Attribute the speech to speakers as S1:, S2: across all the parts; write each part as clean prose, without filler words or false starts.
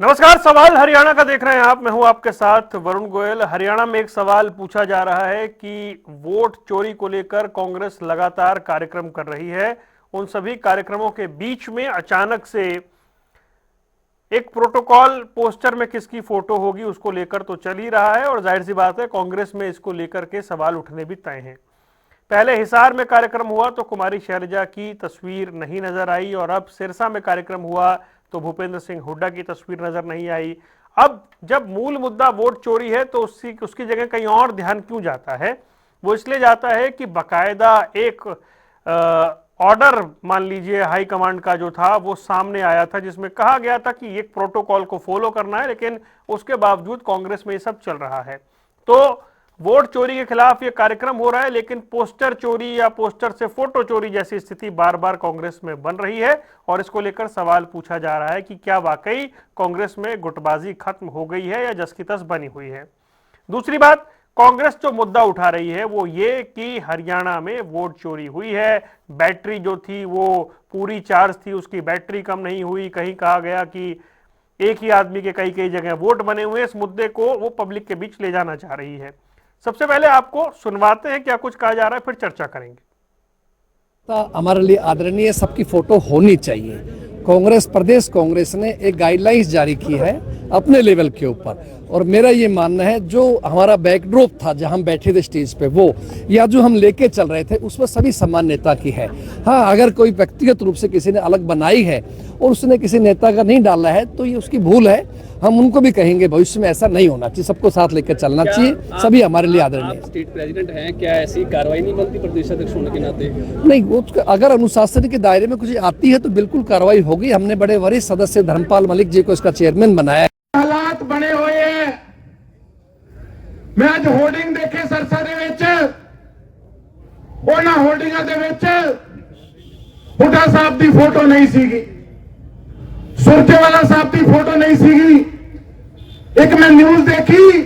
S1: नमस्कार। सवाल हरियाणा का देख रहे हैं आप। मैं हूं आपके साथ वरुण गोयल। हरियाणा में एक सवाल पूछा जा रहा है कि वोट चोरी को लेकर कांग्रेस लगातार कार्यक्रम कर रही है। उन सभी कार्यक्रमों के बीच में अचानक से एक प्रोटोकॉल पोस्टर में किसकी फोटो होगी उसको लेकर तो चल ही रहा है, और जाहिर सी बात है कांग्रेस में इसको लेकर के सवाल उठने भी तय हैं। पहले हिसार में कार्यक्रम हुआ तो कुमारी शैलजा की तस्वीर नहीं नजर आई, और अब सिरसा में कार्यक्रम हुआ तो भूपेंद्र सिंह हुड्डा की तस्वीर नजर नहीं आई। अब जब मूल मुद्दा वोट चोरी है तो उसकी जगह कहीं और ध्यान क्यों जाता है? वो इसलिए जाता है कि बकायदा एक ऑर्डर, मान लीजिए हाई कमांड का जो था, वो सामने आया था जिसमें कहा गया था कि एक प्रोटोकॉल को फॉलो करना है, लेकिन उसके बावजूद कांग्रेस में ये सब चल रहा है। तो वोट चोरी के खिलाफ ये कार्यक्रम हो रहा है, लेकिन पोस्टर चोरी या पोस्टर से फोटो चोरी जैसी स्थिति बार बार कांग्रेस में बन रही है, और इसको लेकर सवाल पूछा जा रहा है कि क्या वाकई कांग्रेस में गुटबाजी खत्म हो गई है या जस की तस बनी हुई है। दूसरी बात, कांग्रेस जो मुद्दा उठा रही है वो ये कि हरियाणा में वोट चोरी हुई है। बैटरी जो थी वो पूरी चार्ज थी, उसकी बैटरी कम नहीं हुई। कहीं कहा गया कि एक ही आदमी के कई कई जगह वोट बने हुए। इस मुद्दे को वो पब्लिक के बीच ले जाना चाह रही है। सबसे पहले आपको सुनवाते हैं क्या कुछ कहा जा रहा है, फिर चर्चा करेंगे।
S2: हमारे लिए आदरणीय सबकी फोटो होनी चाहिए। कांग्रेस प्रदेश कांग्रेस ने एक गाइडलाइंस जारी की है अपने लेवल के ऊपर, और मेरा ये मानना है जो हमारा बैकड्रॉप था जहां हम बैठे थे स्टेज पे, वो या जो हम लेके चल रहे थे उसमें सभी सम्मान नेता की है। हाँ, अगर कोई व्यक्तिगत रूप से किसी ने अलग बनाई है और उसने किसी नेता का नहीं डाला है तो ये उसकी भूल है। हम उनको भी कहेंगे भविष्य में ऐसा नहीं होना चाहिए, सबको साथ लेकर चलना चाहिए। सभी हमारे लिए आदरणीय।
S3: स्टेट प्रेसिडेंट हैं, क्या ऐसी कार्रवाई नहीं बनती प्रदेश अध्यक्ष होने के नाते?
S2: नहीं, वो अगर अनुशासन के दायरे में कुछ आती है तो बिल्कुल कार्रवाई होगी। हमने बड़े वरिष्ठ सदस्य धर्मपाल मलिक जी को इसका चेयरमैन बनाया है।
S4: हालात बने हुए हैं। मैं आज होर्डिंग देखे सरसा दे विच, ਉਹਨਾਂ ਹੋਰਡਿੰਗਾਂ ਦੇ ਵਿੱਚ ਹੁੱਡਾ ਸਾਹਿਬ ਦੀ ਫੋਟੋ ਨਹੀਂ ਸੀਗੀ, ਸੁਰਜੇਵਾਲਾ ਸਾਹਿਬ ਦੀ ਫੋਟੋ ਨਹੀਂ ਸੀਗੀ। ਇੱਕ ਮੈਂ ਨਿਊਜ਼ ਦੇਖੀ,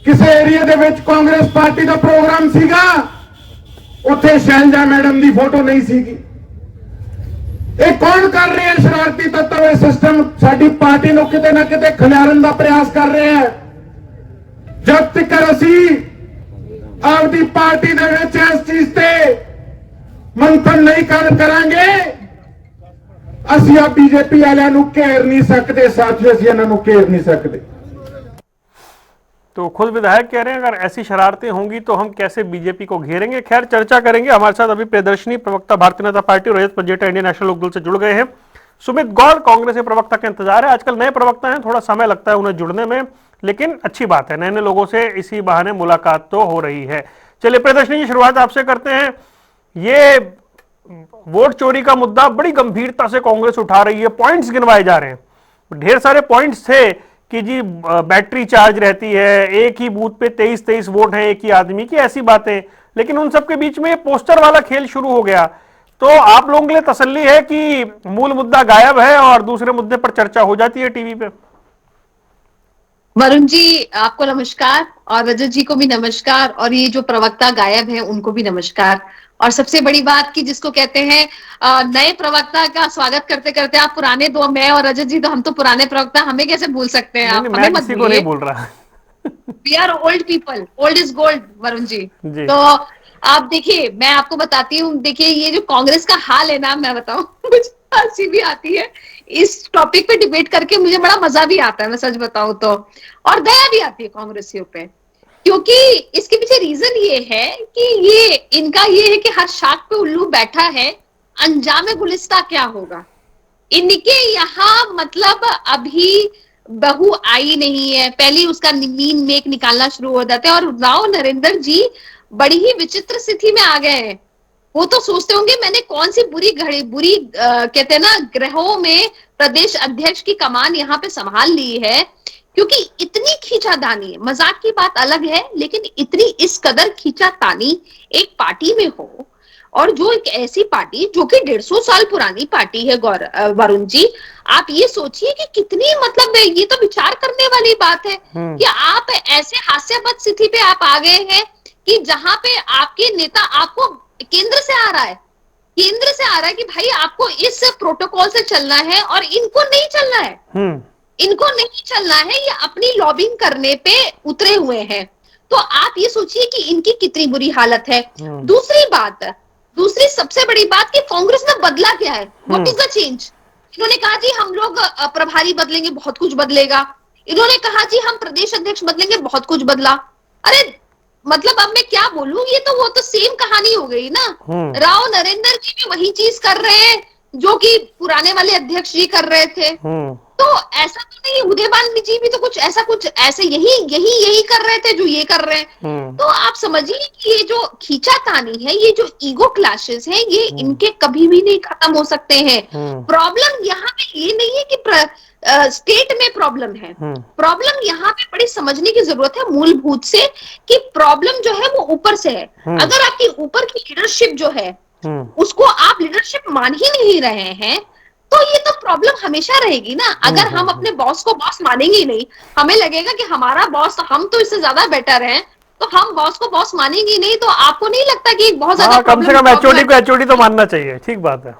S4: ਕਿਸੇ ਏਰੀਆ ਦੇ ਵਿੱਚ ਕਾਂਗਰਸ ਪਾਰਟੀ ਦਾ ਪ੍ਰੋਗਰਾਮ ਸੀਗਾ, ਉੱਥੇ ਸ਼ੈਲਜਾ ਮੈਡਮ ਦੀ ਫੋਟੋ ਨਹੀਂ ਸੀਗੀ। ਇਹ ਕੌਣ ਕਰ ਰਹੇ ਹਨ? ਸ਼ਰਾਰਤੀ ਤੱਤਵ ਇਹ ਸਿਸਟਮ ਸਾਡੀ ਪਾਰਟੀ ਨੂੰ ਕਿਤੇ ਨਾ ਕਿਤੇ ਖਿਲਾਰਨ ਦਾ ਪ੍ਰयास ਕਰ ਰਹੇ ਹੈ। जब तक ਅਸੀਂ ਆਪਦੀ ਪਾਰਟੀ ਦੇ ਵਿੱਚ ਇਸ ਚੀਜ਼ ਤੇ ਮੰਥਨ ਨਹੀਂ ਕਰਾਂਗੇ, ਅਸੀਂ ਆ ਬੀਜੇਪੀ ਵਾਲਿਆਂ ਨੂੰ ਘੇਰ ਨਹੀਂ ਸਕਦੇ। ਸਾਥੀਓ, ਅਸੀਂ ਇਹਨਾਂ ਨੂੰ ਘੇਰ नहीं सकते।
S1: तो खुद विधायक कह रहे हैं अगर ऐसी शरारतें होंगी तो हम कैसे बीजेपी को घेरेंगे। खैर, चर्चा करेंगे। हमारे साथ अभी प्रियदर्शनी प्रवक्ता भारतीय जनता पार्टी और रजत पंजेटा इंडियन नेशनल लोकदल से जुड़ गए हैं। सुमित गौड़ कांग्रेस के प्रवक्ता का इंतजार है। आजकल नए प्रवक्ता हैं, थोड़ा समय लगता है उन्हें जुड़ने में, लेकिन अच्छी बात है, नए नए लोगों से इसी बहाने मुलाकात तो हो रही है। चलिए प्रियदर्शनी जी, शुरुआत आपसे करते हैं। ये वोट चोरी का मुद्दा बड़ी गंभीरता से कांग्रेस उठा रही है, पॉइंट्स गिनवाए जा रहे हैं। ढेर सारे पॉइंट्स थे कि जी बैटरी चार्ज रहती है, एक ही बूथ पे 23-23 वोट है एक ही आदमी की, ऐसी बातें। लेकिन उन सबके बीच में पोस्टर वाला खेल शुरू हो गया। तो आप लोगों के लिए तसल्ली है कि मूल मुद्दा गायब है और दूसरे मुद्दे पर चर्चा हो जाती है टीवी पे?
S5: वरुण जी, आपको नमस्कार, और रजत जी को भी नमस्कार, और ये जो प्रवक्ता गायब है उनको भी नमस्कार। और सबसे बड़ी बात कि जिसको कहते हैं नए प्रवक्ता का स्वागत करते करते आप पुराने दो, मैं और रजत जी, तो हम तो पुराने प्रवक्ता, हमें कैसे भूल सकते हैं? आप हमें मत
S1: किसी को नहीं बोल रहा।
S5: We are old people, old is gold Varun ji. तो आप देखिए, मैं आपको बताती हूँ। देखिए, ये जो कांग्रेस का हाल है ना, मैं बताऊं, मुझे हंसी भी आती है इस टॉपिक पे डिबेट करके, मुझे बड़ा मजा भी आता है, मैं सच बताऊं तो, और दया भी आती है कांग्रेसियों पे। क्योंकि इसके पीछे रीजन ये है कि ये इनका ये है कि हर शाख पे उल्लू बैठा है, अंजाम गुलिस्ता क्या होगा इनके यहाँ। मतलब अभी बहू आई नहीं है, पहले उसका मीन मेक निकालना शुरू हो जाते हैं, और राव नरेंद्र जी बड़ी ही विचित्र स्थिति में आ गए हैं। वो तो सोचते होंगे मैंने कौन सी बुरी कहते हैं ना, ग्रहों में प्रदेश अध्यक्ष की कमान यहाँ पे संभाल ली है। क्योंकि इतनी खींचातानी, मजाक की बात अलग है, लेकिन इतनी इस कदर खींचातानी एक पार्टी में हो, और जो एक ऐसी पार्टी जो कि 150 साल पुरानी पार्टी है वरुण जी, आप ये सोचिए कि कितनी, मतलब ये तो विचार करने वाली बात है कि आप ऐसे हास्यास्पद स्थिति पे आप आ गए हैं कि जहां पे आपके नेता आपको केंद्र से आ रहा है, कि भाई आपको इस प्रोटोकॉल से चलना है और इनको नहीं चलना है। इनको नहीं चलना है, ये अपनी लॉबिंग करने पे उतरे हुए हैं। तो आप ये सोचिए कि इनकी कितनी बुरी हालत है। दूसरी सबसे बड़ी बात कि कांग्रेस ने बदला क्या है, व्हाट इज द चेंज। इन्होंने कहा जी हम लोग प्रभारी बदलेंगे, बहुत कुछ बदलेगा। इन्होंने कहा जी हम प्रदेश अध्यक्ष बदलेंगे, बहुत कुछ बदला। अरे मतलब अब मैं क्या बोलूं, ये तो वो तो सेम कहानी हो गई ना। राव नरेंद्र जी भी वही चीज कर रहे हैं जो कि पुराने वाले अध्यक्ष जी कर रहे थे। तो ऐसा तो नहीं, उदयभान जी भी तो कुछ ऐसे यही कर रहे थे जो ये कर रहे हैं। तो आप समझिए कि ये जो खींचातानी है, ये जो ईगो क्लैशेस हैं, ये इनके कभी भी नहीं खत्म हो सकते हैं। प्रॉब्लम यहाँ पे ये नहीं है कि स्टेट में प्रॉब्लम है, प्रॉब्लम यहाँ पे बड़ी समझने की जरूरत है मूलभूत से, कि प्रॉब्लम जो है वो ऊपर से है। अगर आपकी ऊपर की लीडरशिप जो है उसको आप लीडरशिप मान ही नहीं रहे हैं, तो ये तो प्रॉब्लम हमेशा रहेगी ना। अगर हम अपने बॉस को बॉस मानेंगे ही नहीं, हमें लगेगा कि हमारा बॉस, हम तो इससे ज्यादा बेटर हैं, तो हम बॉस को बॉस मानेंगे ही नहीं, तो आपको नहीं लगता कि बहुत ज्यादा
S1: कम से कम एचओडी को एचओडी तो मानना चाहिए। ठीक बात है।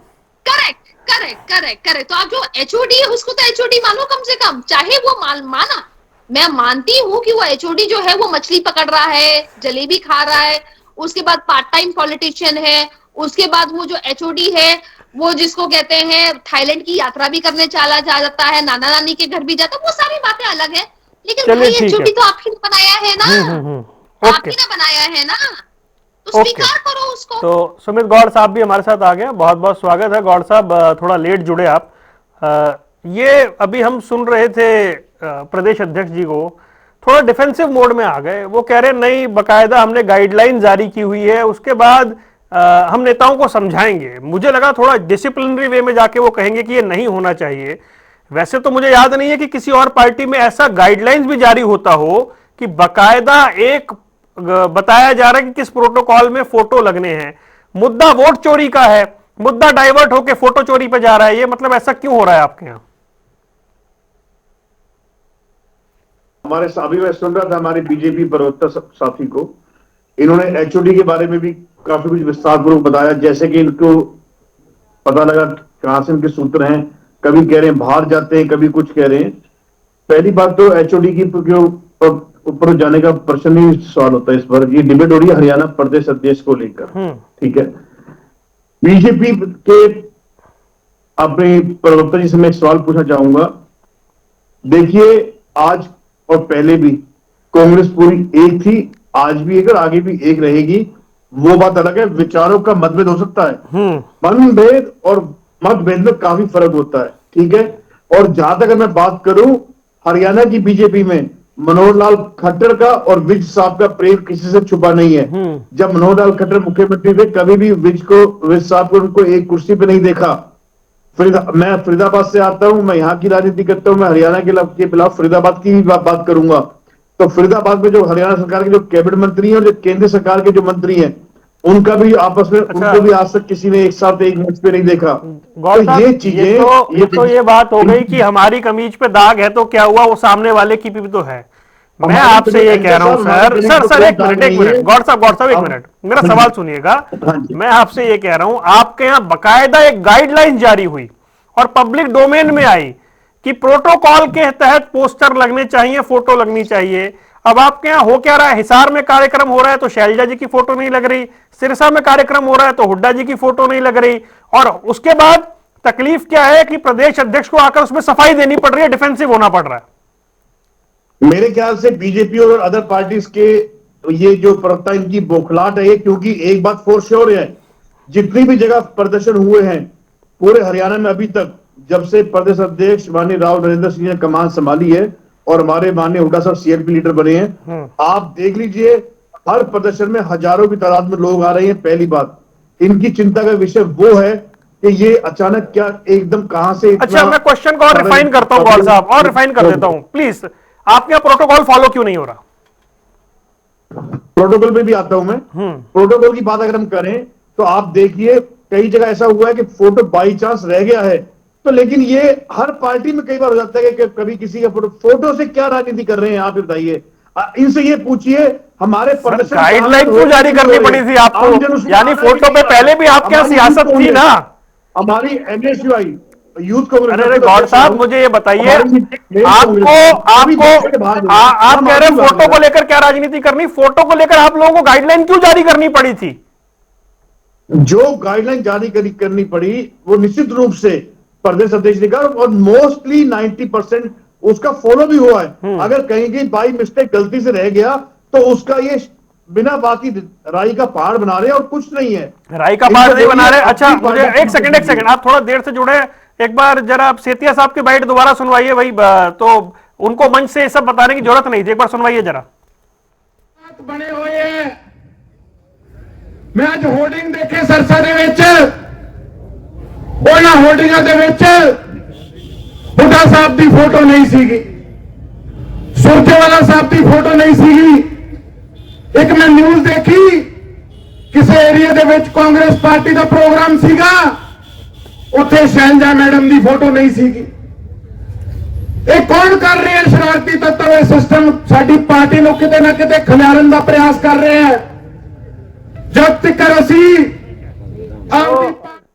S1: करेक्ट। तो आप जो एचओडी है उसको तो एचओडी मानो कम से कम, चाहे वो माना। मैं मानती हूँ कि वो एचओडी जो है वो मछली पकड़ रहा है, जलेबी खा रहा है, उसके बाद पार्ट टाइम पॉलिटिशियन है, उसके बाद वो जो एचओडी है वो जिसको कहते हैं थाईलैंड की यात्रा भी करने चला जाता है, नाना नानी के घर भी जाता है, वो सारी बातें अलग है। लेकिन भाई एचओडी तो आप ही ने बनाया है ना, आप ही ने बनाया है ना, तो स्वीकार करो उसको। तो सुमित गौड़ साहब भी हमारे साथ आ गए, बहुत बहुत स्वागत है। गौड़ साहब थोड़ा लेट जुड़े आप। ये अभी हम सुन रहे थे प्रदेश अध्यक्ष जी को, थोड़ा डिफेंसिव मोड में आ गए। वो कह रहे नहीं, बकायदा हमने गाइडलाइन जारी की हुई है, उसके बाद हम नेताओं को समझाएंगे। मुझे लगा थोड़ा डिसिप्लिनरी वे में जाके वो कहेंगे कि ये नहीं होना चाहिए। वैसे तो मुझे याद नहीं है कि किसी और पार्टी में ऐसा गाइडलाइंस भी जारी होता हो कि बकायदा एक बताया जा रहा है कि किस प्रोटोकॉल में फोटो लगने हैं। मुद्दा वोट चोरी का है, मुद्दा डाइवर्ट होकर फोटो चोरी पे जा रहा है। ये मतलब ऐसा क्यों हो रहा है आपके यहाँ?
S4: हमारे अभी मैं सुन रहा था हमारे बीजेपी प्रवक्ता साथी को, इन्होंने एचओडी के बारे में भी काफी कुछ विस्तार पूर्वक बताया, जैसे कि इनको पता लगा कहां से इनके सूत्र हैं। कभी कह रहे हैं बाहर जाते हैं, कभी कुछ कह रहे हैं। पहली बात तो एचओडी की ऊपर जाने का प्रश्न ही सवाल होता है। इस पर ये डिबेट हो रही है हरियाणा प्रदेश अध्यक्ष को लेकर, ठीक है। बीजेपी के अपने प्रवक्ता जी से मैं एक सवाल पूछना चाहूंगा। देखिए, आज और पहले भी कांग्रेस पूरी एक थी, आज भी एक और आगे भी एक रहेगी। वो बात अलग है, विचारों का मतभेद हो सकता है, मनभेद और मतभेद में काफी फर्क होता है, ठीक है। और जहां तक अगर मैं बात करूं, हरियाणा की बीजेपी में मनोहर लाल खट्टर का और विज साहब का प्रेम किसी से छुपा नहीं है। जब मनोहर लाल खट्टर मुख्यमंत्री थे, कभी भी विज साहब को उनको एक कुर्सी पे नहीं देखा। मैं फरीदाबाद से आता हूं, मैं यहाँ की राजनीति करता हूं, मैं हरियाणा के खिलाफ फरीदाबाद की भी बात करूंगा। तो फरीदाबाद में जो हरियाणा सरकार के जो कैबिनेट मंत्री हैं और जो केंद्र सरकार के जो मंत्री हैं, उनका भी आपस में उनको भी आज तक किसी ने एक साथ एक मंच पे नहीं देखा।
S1: तो ये चीजें ये बात हो गई कि हमारी कमीज पे दाग है तो क्या हुआ, वो सामने वाले की भी तो है। मैं आपसे ये कह रहा हूं सर एक मिनट गौड़ साहब एक मिनट, मेरा सवाल सुनिएगा। मैं आपसे ये कह रहा हूं, आपके यहाँ बकायदा एक गाइडलाइन जारी हुई और पब्लिक डोमेन में आई कि प्रोटोकॉल के तहत पोस्टर लगने चाहिए, फोटो लगनी चाहिए। अब आपके यहाँ हो क्या रहा है? हिसार में कार्यक्रम हो रहा है तो शैलजा जी की फोटो नहीं लग रही, सिरसा में कार्यक्रम हो रहा है तो हुड्डा जी की फोटो नहीं लग रही, और उसके बाद तकलीफ क्या है कि प्रदेश अध्यक्ष को आकर उसमें सफाई देनी पड़ रही है, डिफेंसिव होना पड़ रहा है।
S4: मेरे ख्याल से बीजेपी और अदर पार्टीज के ये जो प्रवक्ता इनकी बौखलाहट है, क्योंकि एक बात फोर श्योर है, जितनी भी जगह प्रदर्शन हुए हैं पूरे हरियाणा में अभी तक, जब से प्रदेश अध्यक्ष माननीय राव नरेंद्र सिंह ने कमान संभाली है और हमारे माननीय हुड्डा साहब सीएलपी लीडर बने हैं, आप देख लीजिए हर प्रदर्शन में हजारों की तादाद में लोग आ रहे हैं। पहली बात, इनकी चिंता का विषय वो है कि ये अचानक क्या एकदम कहां से।
S1: अच्छा, मैं क्वेश्चन को और रिफाइन करता हूं गौड़ साहब, और रिफाइन कर देता हूं प्लीज। आपके यहाँ प्रोटोकॉल फॉलो क्यों नहीं हो रहा?
S4: प्रोटोकॉल में भी आता हूं मैं। प्रोटोकॉल की बात अगर हम करें तो आप देखिए कई जगह ऐसा हुआ है कि फोटो बाई चांस रह गया है, तो लेकिन ये हर पार्टी में कई बार हो जाता है कि कभी किसी का फोटो से क्या राजनीति कर रहे हैं आप बताइए। इनसे ये पूछिए हमारे
S1: गाइडलाइन क्यों जारी करनी पड़ी थी आपको? यानी फोटो पे पहले भी आपके यहाँ सियासत थी ना?
S4: हमारी एनएसयूआई यूथ कांग्रेस।
S1: अरे गौड़ साहब मुझे ये बताइए, आप कह रहे हैं फोटो को लेकर क्या राजनीति करनी, फोटो को लेकर आप लोगों को गाइडलाइन क्यों जारी करनी पड़ी थी?
S4: जो गाइडलाइन जारी करनी पड़ी वो निश्चित रूप से प्रदेश अध्यक्ष ने कहा, और मोस्टली 90% उसका फॉलो भी हुआ है। अगर कहीं कहीं बाई मिस्टेक गलती से रह गया तो उसका ये बिना बाकी राई का पहाड़ बना रहे हैं और कुछ नहीं है।
S1: राई का पहाड़ नहीं बना रहे। अच्छा मुझे एक सेकंड, आप थोड़ा देर से जुड़े, एक बार जरा आप सेतिया साहब की बाइट दोबारा सुनवाइए भाई, तो उनको मंच से ये सब बताने की जरूरत नहीं थी, एक बार सुनवाइए जरा।
S4: बने हुए हैं, मैं आज होर्डिंग देखे सरसा दे विच, ਉਹਨਾਂ ਹੋਰਡਿੰਗਾਂ ਦੇ ਵਿੱਚ ਬੁੱਢਾ ਸਾਹਿਬ ਦੀ ਫੋਟੋ ਨਹੀਂ ਸੀਗੀ, ਸੁਰਜੇਵਾਲਾ ਸਾਹਿਬ ਦੀ ਫੋਟੋ ਨਹੀਂ ਸੀਗੀ। ਇੱਕ ਮੈਂ ਨਿਊਜ਼ ਦੇਖੀ, ਕਿਸੇ ਏਰੀਆ ਦੇ ਵਿੱਚ ਕਾਂਗਰਸ ਪਾਰਟੀ ਦਾ ਪ੍ਰੋਗਰਾਮ ਸੀਗਾ, ਉੱਥੇ ਸ਼ੈਲਜਾ ਮੈਡਮ ਦੀ ਫੋਟੋ ਨਹੀਂ ਸੀਗੀ। ਇਹ ਕੌਣ ਕਰ ਰਹੇ ਹੈ ਸ਼ਰਾਰਤੀ ਤੱਤਵ? ਇਹ ਸਿਸਟਮ ਸਾਡੀ ਪਾਰਟੀ ਨੂੰ ਕਿਤੇ ਨਾ ਕਿਤੇ ਖਿਲਾਰਨ ਦਾ ਪ੍ਰयास कर रहे हैं। जब तक ਅਸੀਂ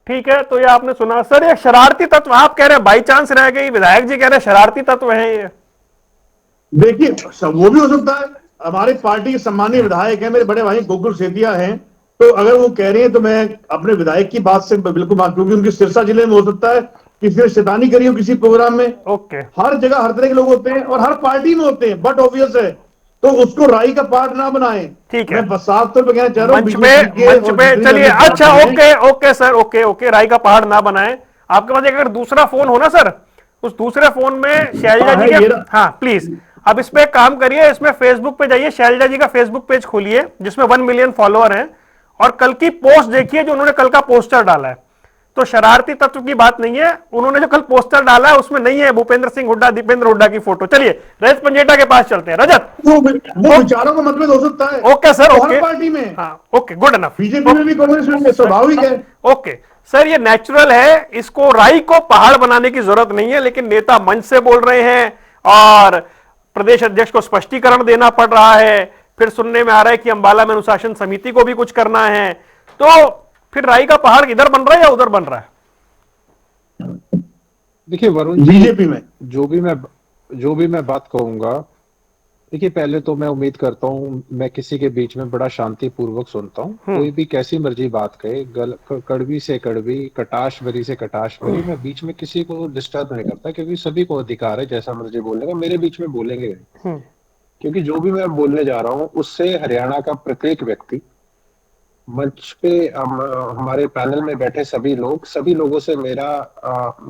S1: ठीक है, तो ये आपने सुना सर, ये शरारती तत्व आप कह रहे हैं बाई चांस रह गई, विधायक जी कह रहे हैं शरारती तत्व है ये।
S4: देखिए वो भी हो सकता है, हमारी पार्टी के सम्मानीय विधायक है, मेरे बड़े भाई गुग्गल सेतिया हैं, तो अगर वो कह रहे हैं तो मैं अपने विधायक की बात से बिल्कुल मान, क्योंकि उनके सिरसा जिले में हो सकता है किसी ने शैतानी करी हो किसी प्रोग्राम में।
S1: ओके,
S4: हर जगह हर तरह के लोग होते हैं और हर पार्टी में होते हैं, बट ऑब्वियस है तो उसको राई का पार्ट ना बनाए।
S1: ठीक है,
S4: मैं बस साफ तौर पर कहना चाह रहा हूं
S1: मंच पे चलिए। अच्छा ओके सर, ओके राई का पहाड़ ना बनाए। आपके पास अगर दूसरा फोन हो ना सर, उस दूसरे फोन में शैलजा जी के, हाँ प्लीज अब इस पे काम करिए, इसमें फेसबुक पे जाइए, शैलजा जी का फेसबुक पेज खोलिए जिसमें 1 मिलियन फॉलोअर हैं, और कल की पोस्ट देखिए जो उन्होंने कल का पोस्टर डाला है। तो शरारती तत्व की बात नहीं है, उन्होंने जो कल पोस्टर डाला है उसमें नहीं है भूपेंद्र सिंह हुड्डा, दीपेंद्र हुड्डा की फोटो। चलिए रजत पंजेटा के पास चलते हैं। रजत,
S4: वो विचारों का मतलब हो सकता है।
S1: ओके सर, ओके
S4: पार्टी में,
S1: हाँ ओके, गुड इनफ।
S4: बीजेपी में भी कांग्रेस में स्वाभाविक है।
S1: ओके सर, ये नेचुरल है, इसको राई को पहाड़ बनाने की जरूरत नहीं है, लेकिन नेता मंच से बोल रहे हैं और प्रदेश अध्यक्ष को स्पष्टीकरण देना पड़ रहा है, फिर सुनने में आ रहा है कि अंबाला में अनुशासन समिति को भी कुछ करना है, तो फिर राई का पहाड़ इधर बन रहा है या उधर बन रहा है?
S6: देखिए वरुण जी,
S4: बीजेपी में
S6: जो भी मैं बात कहूंगा, देखिए पहले तो मैं उम्मीद करता हूं मैं किसी के बीच में बड़ा शांतिपूर्वक सुनता हूं। कोई भी कैसी मर्जी बात कहे, कड़वी से कड़वी, कटाश भरी से कटाश भरी, मैं बीच में किसी को डिस्टर्ब नहीं करता, क्योंकि सभी को अधिकार है जैसा मर्जी बोलने का। मेरे बीच में बोलेंगे क्योंकि जो भी मैं बोलने जा रहा हूं उससे हरियाणा का प्रत्येक व्यक्ति, मंच पे हमारे पैनल में बैठे सभी लोगों से मेरा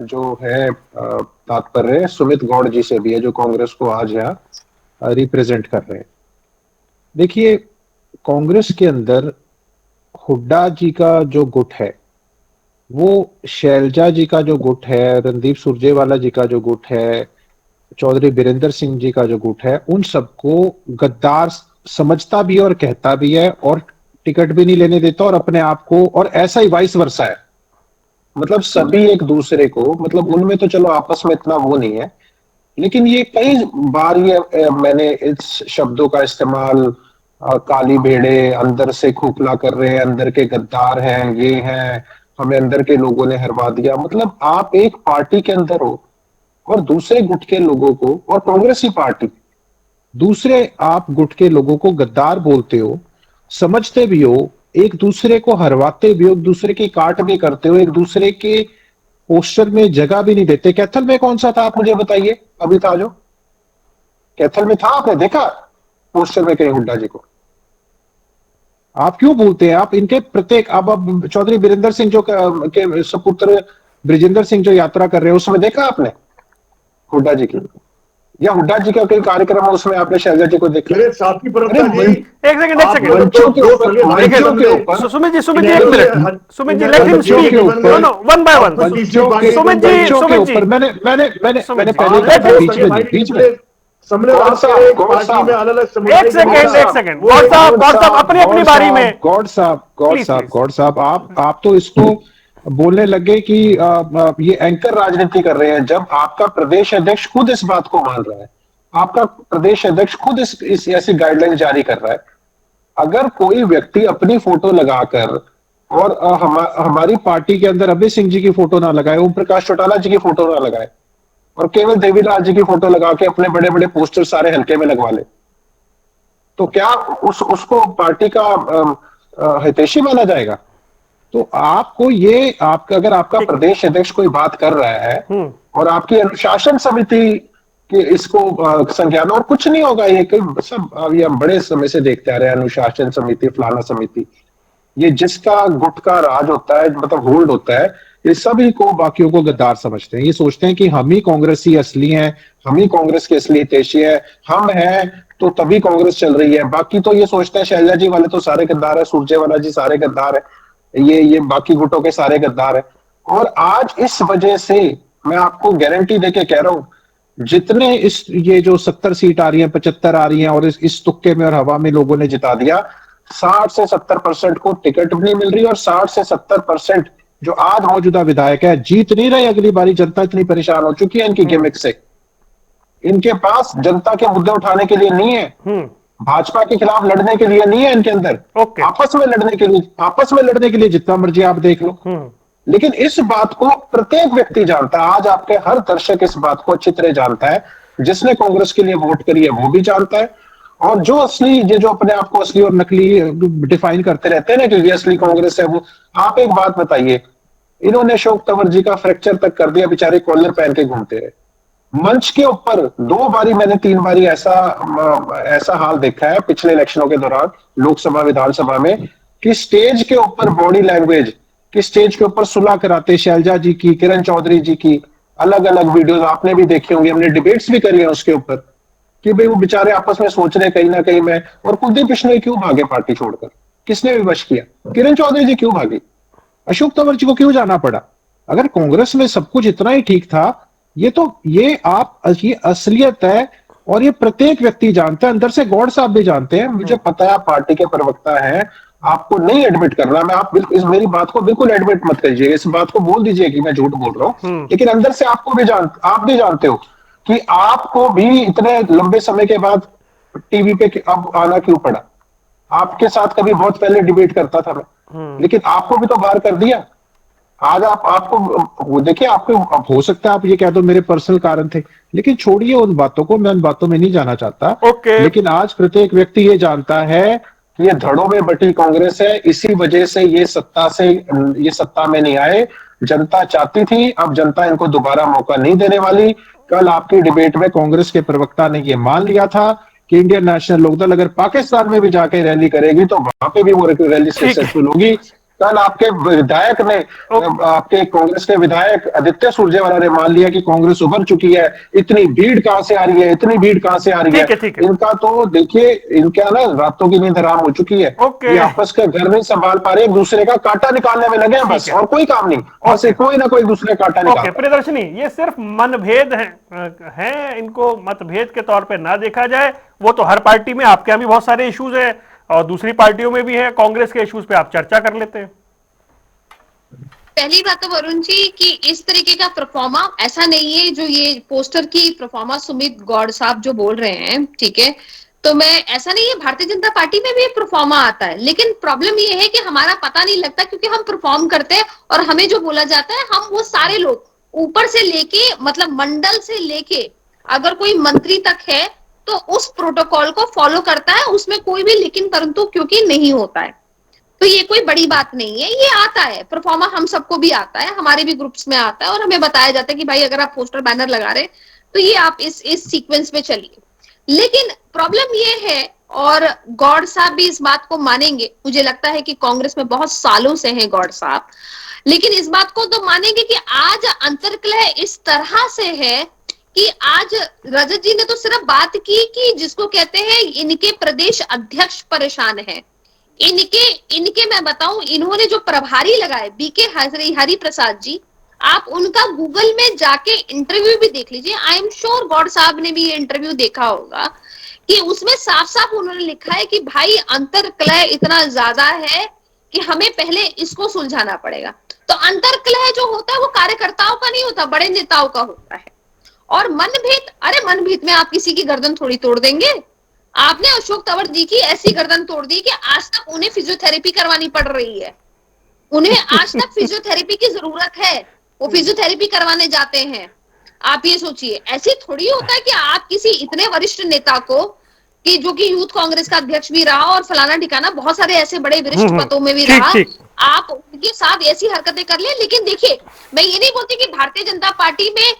S6: जो है तात्पर्य सुमित गौड़ जी से भी है, जो कांग्रेस को आज यहाँ रिप्रेजेंट कर रहे हैं। देखिए कांग्रेस के अंदर हुड्डा जी का जो गुट है, वो शैलजा जी का जो गुट है, रणदीप सुरजेवाला जी का जो गुट है, चौधरी बीरेंद्र सिंह जी का जो गुट है, उन सबको गद्दार समझता भी और कहता भी है, और टिकट भी नहीं लेने देता, और अपने आप को, और ऐसा ही वाइस वर्सा है। मतलब सभी एक दूसरे को, मतलब उनमें तो चलो आपस में इतना वो नहीं है, लेकिन ये कई बार ये मैंने इस शब्दों का इस्तेमाल, काली भेड़े अंदर से खोखला कर रहे हैं, अंदर के गद्दार हैं, ये हैं, हमें अंदर के लोगों ने हरवा दिया। मतलब आप एक पार्टी के अंदर हो और दूसरे गुट के लोगों को, और कांग्रेस ही पार्टी, दूसरे आप गुट के लोगों को गद्दार बोलते हो, समझते भी हो, एक दूसरे को हरवाते भी हो, एक दूसरे की काट भी करते हो, एक दूसरे के पोस्टर में जगह भी नहीं देते। कैथल में कौन सा था आप मुझे बताइए, अभी था जो कैथल में था, आपने देखा पोस्टर में कहीं हुड्डा जी को? आप क्यों बोलते हैं? आप इनके प्रत्येक, अब चौधरी बीरेंद्र सिंह जो के सपुत्र ब्रिजेंद्र सिंह जो यात्रा कर रहे हैं, उसमें देखा आपने हुड्डा जी की, या हुड्डा जी का कोई कार्यक्रम है उसमें आपने शैलजा जी को देखा?
S1: एक सेकंड सुमित जी एक minute, Sumit ji let him speak, no one by one. Sumit ji
S6: मैंने पहले बीच में
S1: एक सेकंड गौड़ साहब अपनी बारी में।
S6: गौड़ साहब आप तो इसको बोलने लगे कि ये एंकर राजनीति कर रहे हैं, जब आपका प्रदेश अध्यक्ष खुद इस बात को मान रहा है, आपका प्रदेश अध्यक्ष खुद इस ऐसी गाइडलाइन जारी कर रहा है। अगर कोई व्यक्ति अपनी फोटो लगाकर और हमारी पार्टी के अंदर अभय सिंह जी की फोटो ना लगाए, ओम प्रकाश चौटाला जी की फोटो ना लगाए, और केवल देवीलाल जी की फोटो लगा के अपने बड़े बड़े पोस्टर सारे हल्के में लगवा ले, तो क्या उसको पार्टी का हितैषी माना जाएगा? तो आपको ये आपका, अगर आपका प्रदेश अध्यक्ष कोई बात कर रहा है और आपकी अनुशासन समिति के इसको संज्ञान, और कुछ नहीं होगा, ये सब अभी हम बड़े समय से देखते आ रहे हैं, अनुशासन समिति, फलाना समिति, ये जिसका गुट का राज होता है, मतलब होल्ड होता है, ये सभी को बाकियों को गद्दार समझते हैं। ये सोचते हैं कि हम ही कांग्रेसी असली हैं, हम ही कांग्रेस के असली हितैषी है, हम हैं तो तभी कांग्रेस चल रही है। बाकी तो ये सोचते हैं शैलजा जी वाले तो सारे गद्दार है, सुरजेवाला जी सारे गद्दार है, ये बाकी गुटों के सारे गद्दार है। और आज इस वजह से मैं आपको गारंटी देके कह रहा हूं, जितने ये जो 70 सीट आ रही है, 75 आ रही है, और इस तुक्के में और हवा में लोगों ने जिता दिया, 60 से 70% को टिकट भी नहीं मिल रही, और 60 से 70% जो आज मौजूदा विधायक है जीत नहीं रहे। अगली बारी जनता इतनी परेशान हो चुकी है इनकी गिमिक से, इनके पास जनता के मुद्दे उठाने के लिए नहीं है, भाजपा के खिलाफ लड़ने के लिए नहीं है इनके अंदर, आपस में लड़ने के लिए जितना मर्जी आप देख लो। लेकिन इस बात को प्रत्येक व्यक्ति जानता है, आज आपके हर दर्शक इस बात को अच्छी तरह जानता है, जिसने कांग्रेस के लिए वोट करी है वो भी जानता है, और जो असली, ये जो अपने आप को असली और नकली डिफाइन करते रहते हैं ना कि ये असली कांग्रेस है, वो, आप एक बात बताइए, इन्होंने अशोक तंवर जी का फ्रैक्चर तक कर दिया, बेचारे कॉलर पहन के घूमते रहे मंच के ऊपर। 2 बारी मैंने 3 बारी ऐसा हाल देखा है पिछले इलेक्शनों के दौरान, लोकसभा विधानसभा में, कि स्टेज के ऊपर बॉडी लैंग्वेज, कि स्टेज के ऊपर सुलह कराते शैलजा जी की, किरण चौधरी जी की, अलग अलग वीडियोस आपने भी देखी होंगी, हमने डिबेट्स भी करी है उसके ऊपर, कि भाई वो बेचारे आपस में सोच रहे कहीं ना कहीं में। और कुलदीप बिश्नोई क्यों भागे पार्टी छोड़कर, किसने विवश किया? किरण चौधरी जी क्यों भागी? अशोक तंवर जी को क्यों जाना पड़ा? अगर कांग्रेस में सब कुछ इतना ही ठीक था, ये असलियत है, और ये प्रत्येक व्यक्ति जानता है, अंदर से गौड़ साहब भी जानते हैं। मुझे पता है आप पार्टी के प्रवक्ता हैं, आपको नहीं एडमिट करना, मैं आप बिल्कुल इस मेरी बात को बिल्कुल एडमिट मत करिए, इस बात को बोल दीजिए कि मैं झूठ बोल रहा हूं, लेकिन अंदर से आप भी जानते हो कि आपको भी इतने लंबे समय के बाद टीवी पे अब आना क्यों पड़ा। आपके साथ कभी बहुत पहले डिबेट करता था मैं, लेकिन आपको भी तो बाहर कर दिया। आज आपको देखिए, आपको अब हो सकता है आप ये कह दो मेरे पर्सनल कारण थे, लेकिन छोड़िए उन बातों को, मैं उन बातों में नहीं जाना चाहता। लेकिन आज प्रत्येक व्यक्ति ये जानता है कि ये धड़ों में बटी कांग्रेस है, इसी वजह से ये सत्ता में नहीं आए। जनता चाहती थी, अब जनता इनको दोबारा मौका नहीं देने वाली। कल आपकी डिबेट में कांग्रेस के प्रवक्ता ने ये मान लिया था कि इंडियन नेशनल लोकदल अगर पाकिस्तान में भी जाके रैली करेगी तो वहां पे भी वो रैली सक्सेसफुल होगी। कल आपके विधायक ने, आपके कांग्रेस के विधायक आदित्य सुरजेवाला ने मान लिया कि कांग्रेस उभर चुकी है। इतनी भीड़ कहां से आ रही है, इतनी भीड़ कहां से आ रही है। इनका तो देखिए, इनका ना रातों की नींद हराम हो चुकी है। ये आपस का घर नहीं संभाल पा रहे, एक दूसरे का कांटा निकालने में लगे हैं बस, और कोई काम नहीं, और से कोई ना कोई दूसरे कांटा निकाल।
S1: प्रियदर्शनी, ये सिर्फ मनभेद है, इनको मतभेद के तौर पर ना देखा जाए। वो तो हर पार्टी में, आपके यहाँ भी बहुत सारे इश्यूज है और दूसरी पार्टियों में भी है, कांग्रेस के इश्यूज पे आप चर्चा कर लेते हैं।
S5: पहली बात तो वरुण जी कि इस तरीके का परफॉर्मा ऐसा नहीं है, जो ये पोस्टर की परफॉर्मा सुमित गौड़ साहब जो बोल रहे हैं, ठीक है, तो मैं ऐसा नहीं है, भारतीय जनता पार्टी में भी परफॉर्मा आता है, लेकिन प्रॉब्लम ये है कि हमारा पता नहीं लगता, क्योंकि हम परफॉर्म करते हैं और हमें जो बोला जाता है, हम वो सारे लोग ऊपर से लेके, मतलब मंडल से लेके अगर कोई मंत्री तक है तो उस प्रोटोकॉल को फॉलो करता है, उसमें कोई भी लेकिन परंतु क्योंकि नहीं होता है। तो ये कोई बड़ी बात नहीं है, ये आता है परफॉर्मा, हम सबको भी आता है, हमारे भी ग्रुप्स में आता है, और हमें बताया जाता है कि भाई अगर आप पोस्टर बैनर लगा रहे तो ये आप इस सीक्वेंस में चलिए। लेकिन प्रॉब्लम ये है, और गौड़ साहब भी इस बात को मानेंगे, मुझे लगता है कि कांग्रेस में बहुत सालों से हैं गौड़ साहब, लेकिन इस बात को तो मानेंगे कि आज अंतर्कलह इस तरह से है कि आज रजत जी ने तो सिर्फ बात की कि जिसको कहते हैं इनके प्रदेश अध्यक्ष परेशान है, इनके मैं बताऊं, इन्होंने जो प्रभारी लगाए बीके हरि प्रसाद जी, आप उनका गूगल में जाके इंटरव्यू भी देख लीजिए। आई एम श्योर गौड़ साहब ने भी ये इंटरव्यू देखा होगा कि उसमें साफ साफ उन्होंने लिखा है कि भाई अंतर्कलह इतना ज्यादा है कि हमें पहले इसको सुलझाना पड़ेगा। तो अंतर्कलह जो होता है वो कार्यकर्ताओं का नहीं होता, बड़े नेताओं का होता है। और मनभेद, अरे मनभेद में आप किसी की गर्दन थोड़ी तोड़ देंगे। आपने अशोक तंवर जी की ऐसी गर्दन तोड़ दी कि आज तक उन्हें फिजियोथेरेपी करवानी पड़ रही है, उन्हें आज तक फिजियोथेरेपी की जरूरत है, वो फिजियोथेरेपी करवाने जाते हैं। आप ये सोचिए, ऐसे थोड़ी होता है कि आप किसी इतने वरिष्ठ नेता को, कि जो कि यूथ कांग्रेस का अध्यक्ष भी रहा और फलाना ठिकाना बहुत सारे ऐसे बड़े वरिष्ठ पदों में भी रहा, आप उनके साथ ऐसी हरकतें कर ले। लेकिन देखिए, मैं ये नहीं बोलती कि भारतीय जनता पार्टी में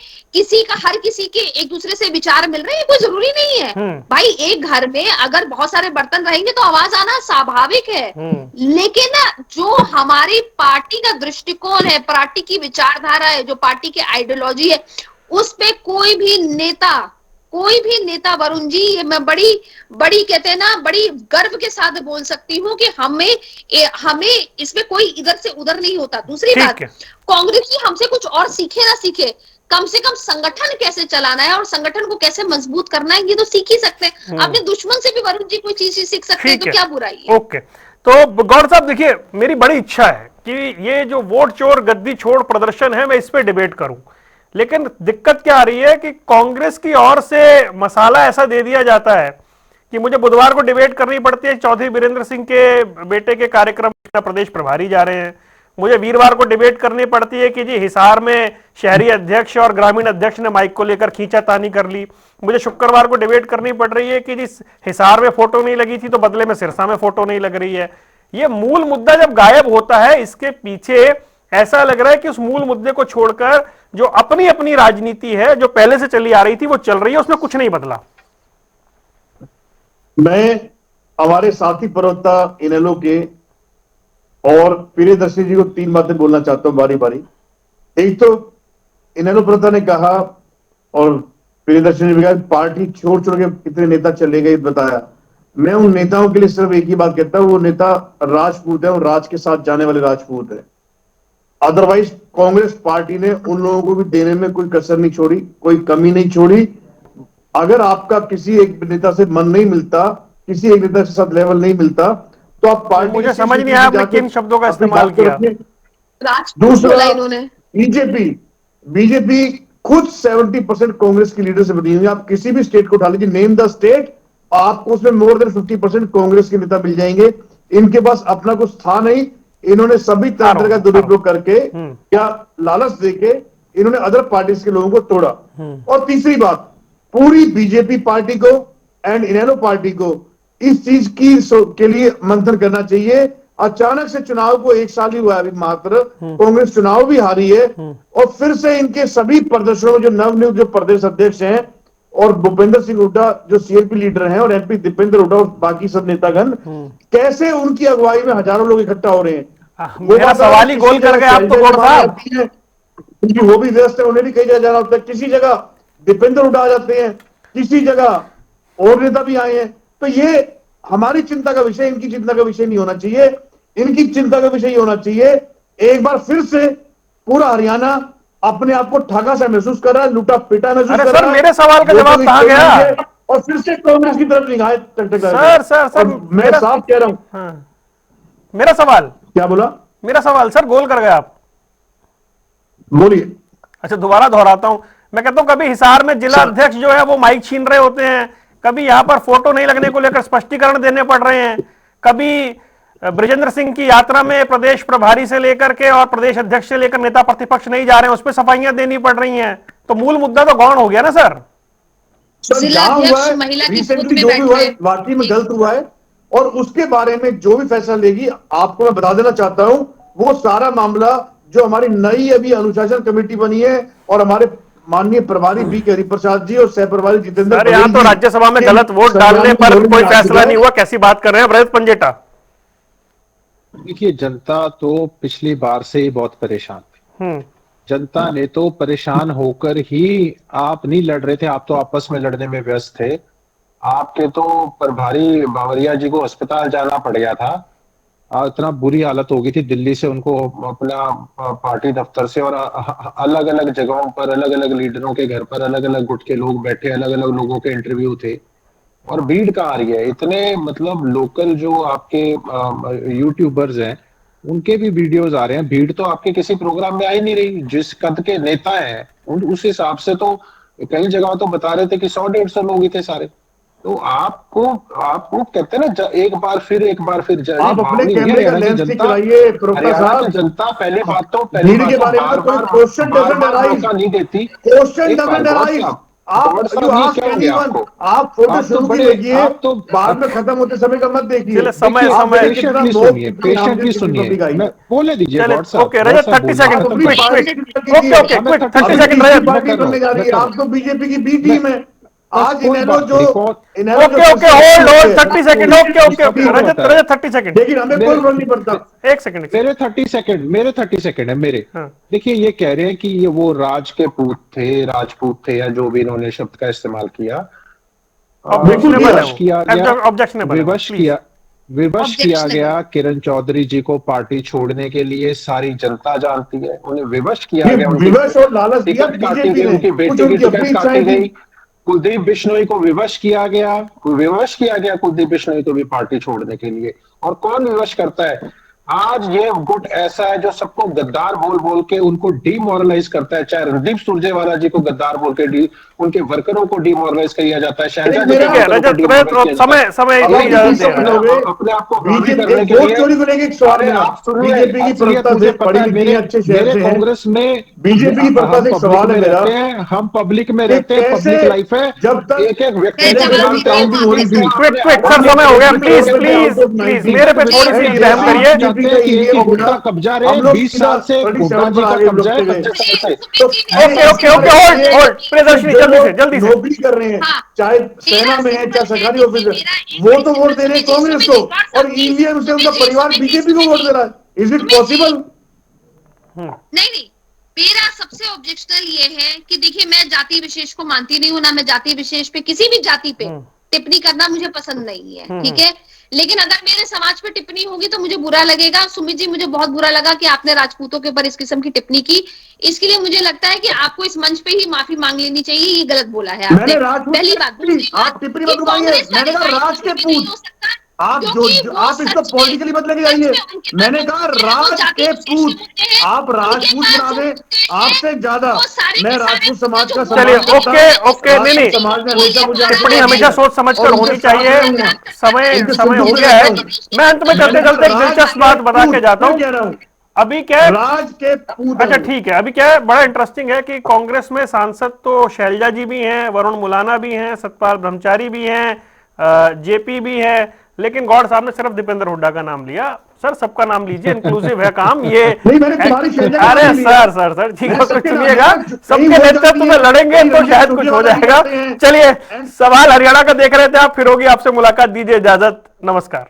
S5: हर किसी के एक दूसरे से विचार मिल रहे हैं, कोई जरूरी नहीं है भाई। एक घर में अगर बहुत सारे बर्तन रहेंगे तो आवाज आना स्वाभाविक है, लेकिन जो हमारी पार्टी का दृष्टिकोण है, पार्टी की विचारधारा है, जो पार्टी की आइडियोलॉजी है, उस पे कोई भी नेता वरुण जी, ये मैं बड़ी कहते हैं ना, बड़ी गर्व के साथ बोल सकती हूँ कि हमें इसमें कोई इधर से उधर नहीं होता। दूसरी बात, कांग्रेस जी हमसे कुछ और सीखे ना सीखे, कम से कम संगठन कैसे चलाना है और संगठन को कैसे मजबूत करना है, ये तो सीख ही सकते हैं। अपने दुश्मन से भी वरुण जी कोई चीज सीख सकते हैं, तो क्या बुराई है।
S1: ओके, तो गौर साहब देखिए, मेरी बड़ी इच्छा है कि ये जो वोट चोर गद्दी छोड़ प्रदर्शन है, मैं इस पे डिबेट करूं, लेकिन दिक्कत क्या आ रही है कि कांग्रेस की ओर से मसाला ऐसा दे दिया जाता है कि मुझे बुधवार को डिबेट करनी पड़ती है, चौधरी बीरेंद्र सिंह के बेटे के कार्यक्रम में प्रदेश प्रभारी जा रहे हैं, मुझे वीरवार को डिबेट करनी पड़ती है कि जी हिसार में शहरी अध्यक्ष और ग्रामीण अध्यक्ष ने माइक को लेकर खींचातानी कर ली, मुझे शुक्रवार को डिबेट करनी पड़ रही है कि जी हिसार में फोटो नहीं लगी थी तो बदले में सिरसा में फोटो नहीं लग रही है। ये मूल मुद्दा जब गायब होता है, इसके पीछे ऐसा लग रहा है कि उस मूल मुद्दे को छोड़कर जो अपनी अपनी राजनीति है, जो पहले से चली आ रही थी, वो चल रही है, उसमें कुछ नहीं बदला।
S7: मैं हमारे साथी प्रवक्ता इनेलो के और प्रियदर्शी जी को 3 बातें बोलना चाहता हूं बारी बारी। एक तो इनेलो प्रवक्ता ने कहा और प्रियदर्शी ने भी कहा पार्टी छोड़ छोड़ के कितने नेता चले गए बताया। मैं उन नेताओं के लिए सिर्फ एक ही बात कहता हूं, वो नेता राजपूत है और राज के साथ जाने वाले राजपूत है। अदरवाइज कांग्रेस पार्टी ने उन लोगों को भी देने में कोई कसर नहीं छोड़ी, कोई कमी नहीं छोड़ी। अगर आपका किसी एक नेता से मन नहीं मिलता, किसी एक नेता के साथ लेवल नहीं मिलता, तो आप पार्टी,
S1: मुझे समझ नहीं आया आपने किन शब्दों का इस्तेमाल किया।
S7: दूसरा, बीजेपी खुद 70% कांग्रेस की लीडर से बनी हुई है। आप किसी भी स्टेट को उठा लीजिए, नेम द स्टेट, आपको उसमें मोर देन 50% कांग्रेस के नेता मिल जाएंगे। इनके पास अपना कुछ था नहीं, इन्होंने सभी तंत्र का दुरुपयोग करके क्या लालच देके इन्होंने अदर पार्टीज के लोगों को तोड़ा। और तीसरी बात, पूरी बीजेपी पार्टी को एंड इनेलो पार्टी को इस चीज की के लिए मंथन करना चाहिए। अचानक से चुनाव को 1 साल ही हुआ अभी मात्र, कांग्रेस चुनाव भी हारी है और फिर से इनके सभी प्रदर्शनों में जो नवनियुक्त जो प्रदेश अध्यक्ष हैं और भूपेंद्र सिंह हुड्डा जो सीएलपी लीडर हैं और एमपी दीपेंद्र हुड्डा और बाकी सब नेतागण, कैसे उनकी अगुवाई में हजारों लोग इकट्ठा हो रहे हैं।
S1: मेरा सवाल ही गोल कर गए आप तो गौर साहब।
S7: वो भी व्यस्त है, उन्हें भी कहीं जा रहा होता है। किसी जगह दीपेंद्र हुड्डा आ जाते हैं, किसी जगह और नेता भी आए हैं। तो ये हमारी चिंता का विषय, इनकी चिंता का विषय नहीं होना चाहिए। इनकी चिंता का विषय होना चाहिए एक बार फिर से पूरा हरियाणा अपने आप को ठगा सा महसूस कर रहा है, लूटा पिटा महसूस कर रहा है।
S1: मेरे सवाल का जवाब कहां गया?
S7: और फिर से कांग्रेस की तरफ निगाहें टकटक रही
S1: है। सर
S7: मैं साफ कह रहा हूं।
S1: मेरा सवाल
S7: क्या बोला?
S1: मेरा सवाल सर गोल कर गए आप,
S7: बोलिए।
S1: अच्छा दोबारा दोहराता हूं, मैं कहता हूं कभी हिसार में जिला अध्यक्ष जो है वो माइक छीन रहे होते हैं, कभी यहां पर फोटो नहीं लगने को लेकर स्पष्टीकरण देने पड़ रहे हैं, कभी बृजेंद्र सिंह की यात्रा में प्रदेश प्रभारी से लेकर के और प्रदेश अध्यक्ष से लेकर नेता प्रतिपक्ष नहीं जा रहे हैं, उस पर सफाइयां देनी पड़ रही हैं। तो मूल मुद्दा तो गौण हो गया ना सर।
S7: रिसेंटली जो भी हुआ है वाकई में गलत हुआ है और उसके बारे में जो भी फैसला लेगी, आपको मैं बता देना चाहता हूं, वो सारा मामला जो हमारी नई अभी अनुशासन कमेटी बनी है और हमारे माननीय प्रभारी बी के हरिप्रसाद जी और सह प्रभारी जितेंद्र,
S1: सर यहाँ तो राज्यसभा में गलत वोट डालने पर कोई फैसला नहीं हुआ, कैसी बात कर रहे हैं ब्रजेश पंजेटा?
S6: देखिए, जनता तो पिछली बार से ही बहुत परेशान थी। जनता ने तो परेशान होकर ही, आप नहीं लड़ रहे थे, आप तो आपस में लड़ने में व्यस्त थे। आपके तो प्रभारी बावरिया जी को अस्पताल जाना पड़ गया था, इतना बुरी हालत हो गई थी। दिल्ली से उनको अपना पार्टी दफ्तर से और अलग अलग जगहों पर अलग अलग लीडरों के घर पर अलग अलग गुट के लोग बैठे, अलग अलग लोगों के इंटरव्यू थे और भीड़ कहाँ आ रही है। इतने मतलब लोकल जो आपके यूट्यूबर्स हैं उनके भी वीडियोस आ रहे हैं, भीड़ तो आपके किसी प्रोग्राम में आ ही नहीं रही। जिस कद के नेता हैं उस हिसाब से तो कई जगह तो बता रहे थे कि 100-150 लोग ही थे सारे। तो आपको कहते हैं ना, एक बार फिर
S7: आप अपने कैमरे का लेंस ठीक कराइए प्रोफेसर
S6: हरियाणा
S7: साहब।
S6: की जनता पहले बात
S7: नीड के बारे में तो कोई क्वेश्चन डजंट अराइज,
S6: नहीं देती।
S7: Question doesn't arise. आप यू आस्क एनीवन, आप फोटो शुरू की देखिए, बाद में खत्म होते समय का मत देखिए।
S1: चलिए, समय
S6: पेशेंटली सुनिए, मैं बोले दीजिए।
S1: ओके रजत, 30 सेकंड, क्विक 30 सेकंड रजत।
S7: पार्टी बनने जा रही है, आप तो बीजेपी की बी टीम है। आज इनेलो जो
S1: ओके होल्ड 30 सेकंड। ओके रजत 30 सेकंड।
S7: लेकिन हमें कोई फर्क नहीं पड़ता।
S1: एक सेकंड,
S6: मेरे 30 सेकंड है मेरे।
S1: हाँ।
S6: देखिए, ये कह रहे हैं कि ये वो राजपूत थे या जो भी इन्होंने शब्द का इस्तेमाल किया, विवश किया गया किरण चौधरी जी को पार्टी छोड़ने के लिए। सारी जनता जानती है, उन्हें विवश किया गया,
S7: विवश और लालच दिया बीजेपी ने,
S6: उनकी बेटी की टिकट काटी गई। कुलदीप बिश्नोई को विवश किया गया कुलदीप बिश्नोई को भी पार्टी छोड़ने के लिए। और कौन विवश करता है? आज ये गुट ऐसा है जो सबको गद्दार बोल बोल के उनको डीमोरलाइज करता है। चाहे रणदीप सुरजेवाला जी को गद्दार बोल के उनके वर्करों को डीमोरलाइज किया जाता है। शहजाद जी
S1: समय
S6: अपने आप को करने के लिए
S7: बीजेपी की प्रवक्ता से पढ़ी लिखी अच्छे शहर से
S6: कांग्रेस में
S7: बीजेपी की प्रवक्ता से सवाल है मेरा,
S6: हम पब्लिक में रहते हैं, पब्लिक लाइफ है।
S7: जब तक
S6: एक व्यक्ति
S1: समय हो गया, प्लीज मेरे पे थोड़ी सी रहम करिए।
S6: कब्जा रहे 20 साल से कब्जा है।
S1: होल्ड प्रियदर्शनी, जल्दी से
S7: नौकरी कर रहे हैं, चाहे सेना में है चाहे सरकारी ऑफिस है, वो तो वोट दे रहे हैं कांग्रेस को, और ईवीएम से उनका परिवार बीजेपी को वोट दे रहा है। Is it possible?
S5: नहीं, मेरा सबसे ऑब्जेक्शनल ये है कि देखिए, मैं जाति विशेष को मानती नहीं हूं, ना मैं जाति विशेष पे, किसी भी जाति पे टिप्पणी करना मुझे पसंद नहीं है, ठीक है। लेकिन अगर मेरे समाज पे टिप्पणी होगी तो मुझे बुरा लगेगा। सुमित जी, मुझे बहुत बुरा लगा कि आपने राजपूतों के ऊपर इस किस्म की टिप्पणी की। इसके लिए मुझे लगता है कि आपको इस मंच पे ही माफी मांग लेनी चाहिए। ये गलत बोला है आपने, पहली बात।
S7: आप टिप्पणी मत उठाइए, मैंने कहा राज के पूत, आप इसको पॉलिटिकली मत लेके जाइए। मैंने कहा राज के पूत, आप राजपूत बना दें, आपसे ज्यादा मैं राजपूत समाज का।
S1: चलिए, ओके नहीं,
S7: समाज में
S1: टिप्पणी हमेशा सोच समझ कर होनी चाहिए। समय हो गया है। मैं अंत में चलते चलते एक दिलचस्प बात बता के जाता हूँ। अभी क्या है,
S7: राज के पूत,
S1: अच्छा ठीक है, अभी क्या है, बड़ा इंटरेस्टिंग है कि कांग्रेस में सांसद तो शैलजा जी भी हैं, वरुण मुलाना भी हैं, सतपाल ब्रह्मचारी भी हैं, जेपी भी है, लेकिन गौड़ साहब ने सिर्फ दीपेंद्र हुड्डा का नाम लिया। सर, सबका नाम लीजिए, इंक्लूसिव है काम ये। अरे सर ठीक है, कुछ सुनिएगा, सबके नेतृत्व में लड़ेंगे तो शायद कुछ हो जाएगा। चलिए, सवाल हरियाणा का देख रहे थे आप, फिर होगी आपसे मुलाकात, दीजिए इजाजत, नमस्कार।